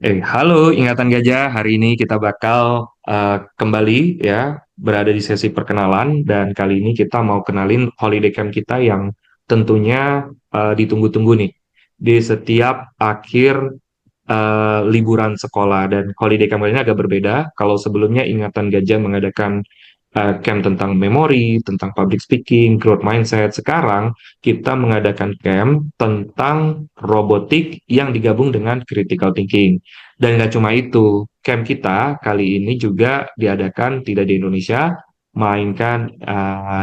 Halo Ingatan Gajah. Hari ini kita bakal kembali ya berada di sesi perkenalan dan kali ini kita mau kenalin holiday camp kita yang tentunya ditunggu-tunggu nih di setiap akhir liburan sekolah. Dan holiday camp kali ini agak berbeda. Kalau sebelumnya Ingatan Gajah mengadakan camp tentang memori, tentang public speaking, growth mindset. Sekarang kita mengadakan camp tentang robotik yang digabung dengan critical thinking. Dan nggak cuma itu, camp kita kali ini juga diadakan tidak di Indonesia, melainkan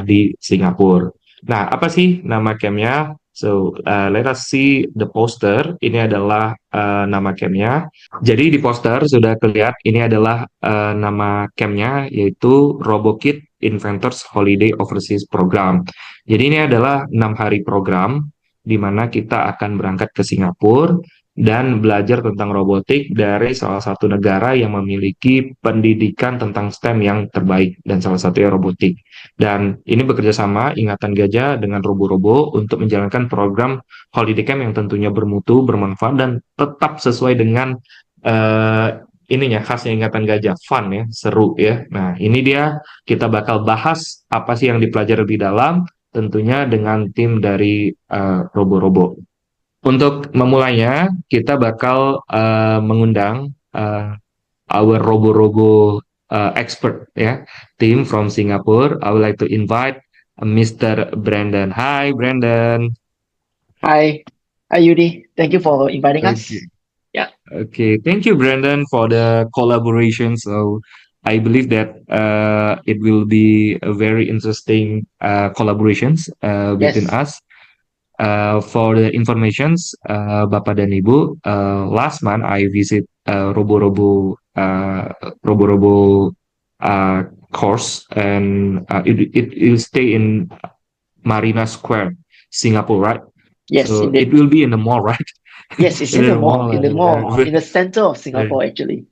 di Singapura. Nah, apa sih nama campnya? So, let us see the poster. Ini adalah nama campnya. Jadi di poster sudah kelihatan ini adalah nama campnya yaitu Robokit Inventors Holiday Overseas Program. Jadi ini adalah 6 hari program di mana kita akan berangkat ke Singapura dan belajar tentang robotik dari salah satu negara yang memiliki pendidikan tentang STEM yang terbaik dan salah satunya robotik. Dan ini bekerja sama Ingatan Gajah dengan Robo-Robo untuk menjalankan program Holiday Camp yang tentunya bermutu, bermanfaat dan tetap sesuai dengan eh ininya khasnya Ingatan Gajah, fun ya, seru ya. Nah, ini dia kita bakal bahas apa sih yang dipelajari lebih dalam, tentunya dengan tim dari Robo-Robo. Untuk memulainya, kita bakal mengundang our Robo-Robo expert ya, team from Singapore. I would like to invite Mr. Brandon. Hi, Brandon. Hi, hi Yudi. Thank you for inviting us. Okay. Yeah. Okay, thank you, Brandon, for the collaboration. So I believe that it will be a very interesting collaborations between Yes. us. For the informations, Bapak dan Ibu, last month I visit Robo-Robo course, and it will stay in Marina Square, Singapore, right? Yes, So it indeed. will be in the mall, right? Yes, it's In in the the mall, mall, in the mall, and in the center of uh, Singapore, actually.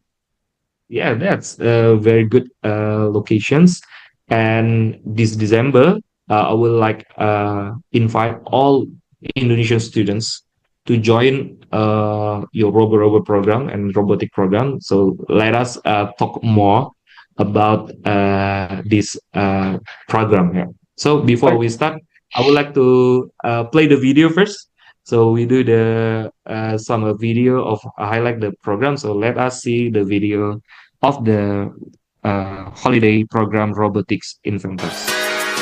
yeah, that's very good locations. And this December, I will like invite all Indonesian students to join your Robo program and robotic program. So let us talk more about this program here. So before Right. we start, I would like to play the video first. So we do the some video of highlight the program. So let us see the video of the holiday program Robotics Inventors.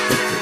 Let's go.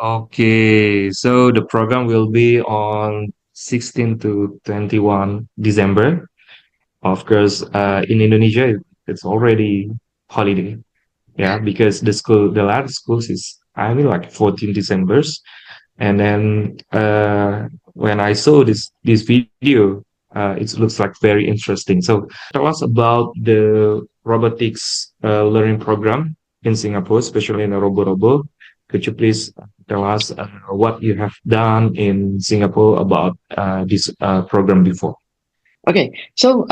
Okay, so the program will be on 16 to 21 December. Of course, in Indonesia, it's already holiday. Yeah, because the last schools is, I mean, like 14 December's. And then when I saw this video, it looks like very interesting. So tell us about robotics learning program in Singapore, especially in the Robo. Could you please tell us what you have done in Singapore about this program before? Okay, so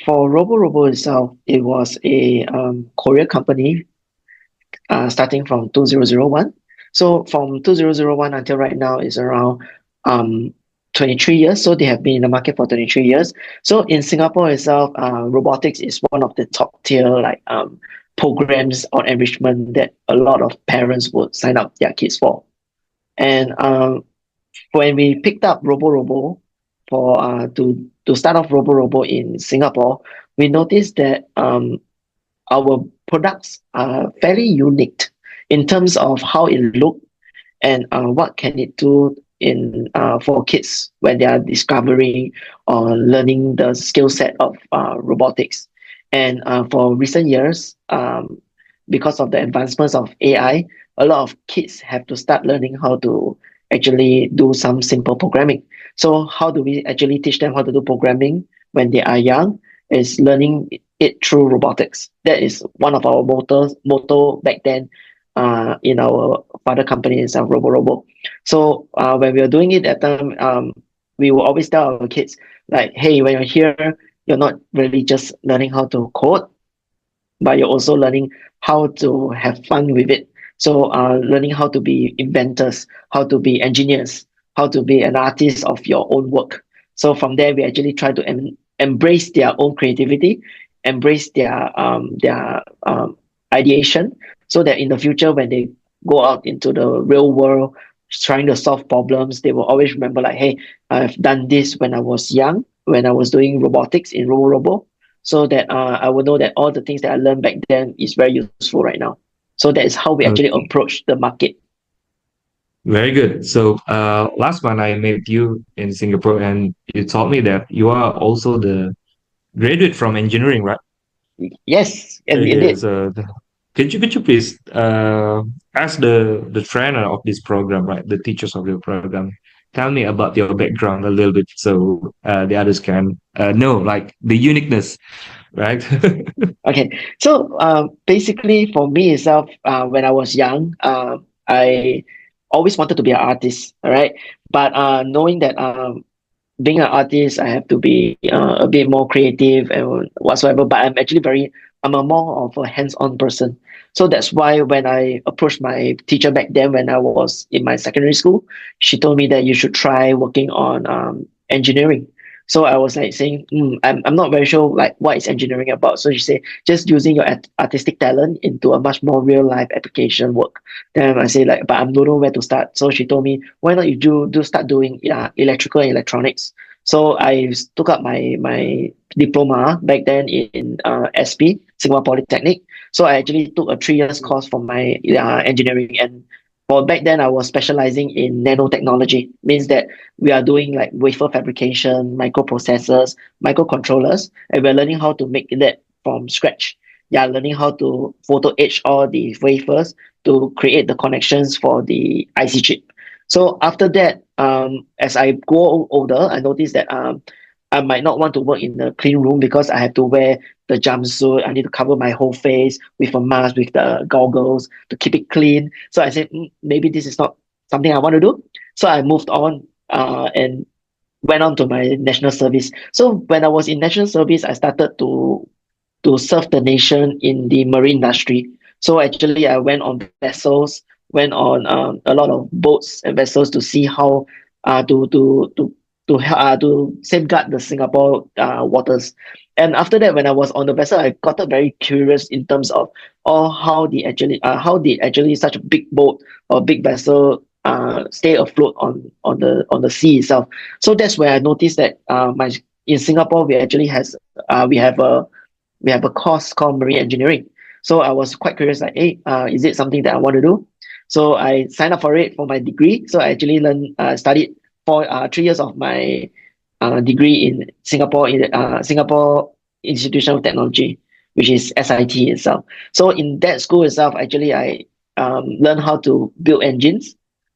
for Robo itself, it was a Korean company starting from 2001. So from 2001 until right now is around um 23 years. So they have been in the market for 23 years. So in Singapore itself, robotics is one of the top tier like programs or enrichment that a lot of parents would sign up their kids for. And when we picked up Robo for to start off Robo in Singapore, we noticed that our products are fairly unique in terms of how it look and what can it do in for kids when they are discovering or learning the skill set of robotics. And for recent years, because of the advancements of AI, a lot of kids have to start learning how to actually do some simple programming. So how do we actually teach them how to do programming when they are young? Is learning it through robotics. That is one of our motto back then in our father company itself, Robo. So when we were doing it at the time, we will always tell our kids like, hey, when you're here, you're not really just learning how to code, but you're also learning how to have fun with it. So learning how to be inventors, how to be engineers, how to be an artist of your own work. So from there, we actually try to embrace their own creativity, embrace their ideation, so that in the future when they go out into the real world trying to solve problems, they will always remember like, hey, I've done this when I was young, when I was doing robotics in Robo, so that I will know that all the things that I learned back then is very useful right now. So that is how we actually Okay, approach the market. very good. So last month I met you in Singapore, and you told me that you are also the graduate from engineering, right? Yes, and Very good. indeed. So could you please ask the trainer of this program, right? The teachers of the program. Tell me about your background a little bit so the others can know like the uniqueness, right? Okay, so basically for me itself, when I was young, I always wanted to be an artist, all right? But knowing that being an artist, I have to be a bit more creative and whatsoever. But I'm a more of a hands-on person. So that's why when I approached my teacher back then, when I was in my secondary school, she told me that you should try working on engineering. So I was like saying, I'm not very sure like what is engineering about. So she said, just using your artistic talent into a much more real life application work. Then I say like, but I don't know where to start. So she told me, why not you do start doing electrical and electronics. So I took up my diploma back then in SP, Singapore Polytechnic. So I actually took a 3 years course for my engineering. And for back then, I was specializing in nanotechnology. Means that we are doing like wafer fabrication, microprocessors, microcontrollers, and we're learning how to make that from scratch. Yeah, learning how to photo etch all the wafers to create the connections for the IC chip. So after that, as I grow older, I noticed that I might not want to work in the clean room because I have to wear the jumpsuit. I need to cover my whole face with a mask, with the goggles to keep it clean. So I said, maybe this is not something I want to do. So I moved on and went on to my national service. So when I was in national service, I started to serve the nation in the marine industry. So actually, I went on vessels, went on a lot of boats and vessels to see how uh, to to to to safeguard the Singapore waters. And after that, when I was on the vessel, I got very curious in terms of how did actually such a big boat or big vessel stay afloat on the sea itself. So that's where I noticed that my in Singapore we actually has we have a course called marine engineering. So I was quite curious, like, hey, is it something that I want to do? So I signed up for it for my degree. So I actually studied for 3 years of my degree in Singapore Institution of Technology, which is SIT itself. So in that school itself, actually, I learned how to build engines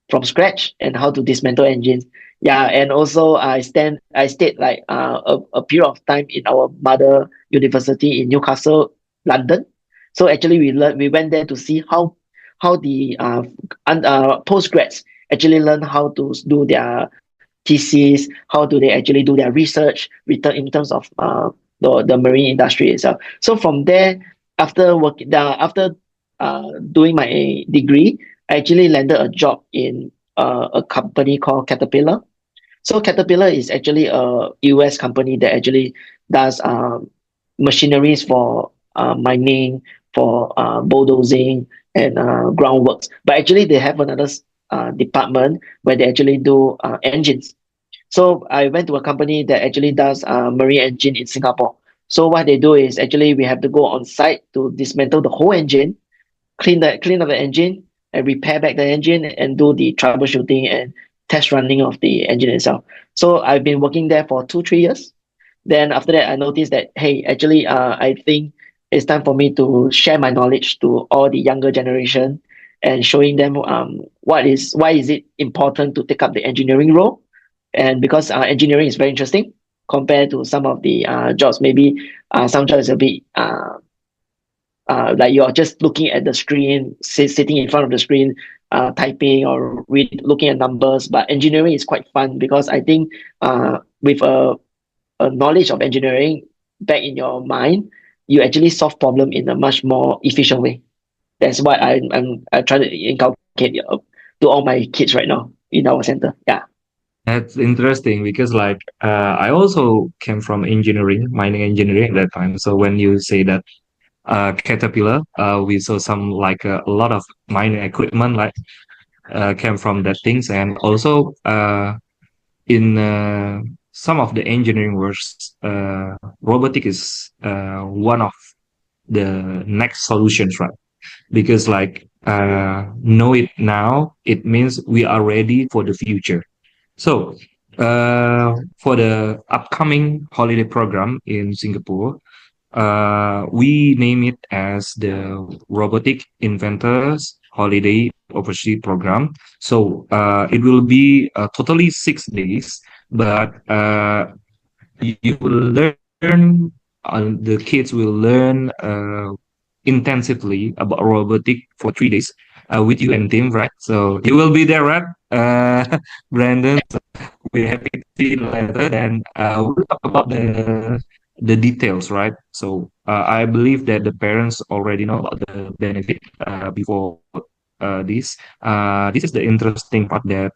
from scratch and how to dismantle engines. Yeah, and also I stayed like a period of time in our mother university in Newcastle London. So actually, we went there to see how the postgrads actually learn how to do their thesis, how do they actually do their research return in terms of the marine industry itself. So from there, after doing my degree, I actually landed a job in a company called Caterpillar. So Caterpillar is actually a US company that actually does machineries for mining, for bulldozing and groundworks. But actually, they have another department where they actually do engines. So I went to a company that actually does marine engine in Singapore. So what they do is actually we have to go on site to dismantle the whole engine, clean up the engine and repair back the engine and do the troubleshooting and test running of the engine itself. So I've been working there for 2 3 years. Then after that, I noticed that hey, actually, I think it's time for me to share my knowledge to all the younger generation and showing them why is it important to take up the engineering role, and because engineering is very interesting compared to some of the jobs. Maybe some jobs a bit like you're just looking at the screen, sitting in front of the screen, typing or looking at numbers. But engineering is quite fun because I think with a knowledge of engineering back in your mind, you actually solve problem in a much more efficient way. That's what I try to inculcate to all my kids right now in our center. Yeah. That's interesting because like I also came from engineering, mining engineering at that time. So when you say that Caterpillar, we saw some like a lot of mining equipment like came from that things, and also in some of the engineering works, robotic is one of the next solutions, right? Because like know it now, it means we are ready for the future. So for the upcoming holiday program in Singapore, we name it as the Robotic Inventors Holiday Overseas Program. So it will be totally 6 days, but you will learn, the kids will learn intensively about robotic for 3 days with you and Tim, right? So you will be there, right? Brandon, so we're happy to see you later. And we'll talk about the details, right? So I believe that the parents already know about the benefit before this. This is the interesting part that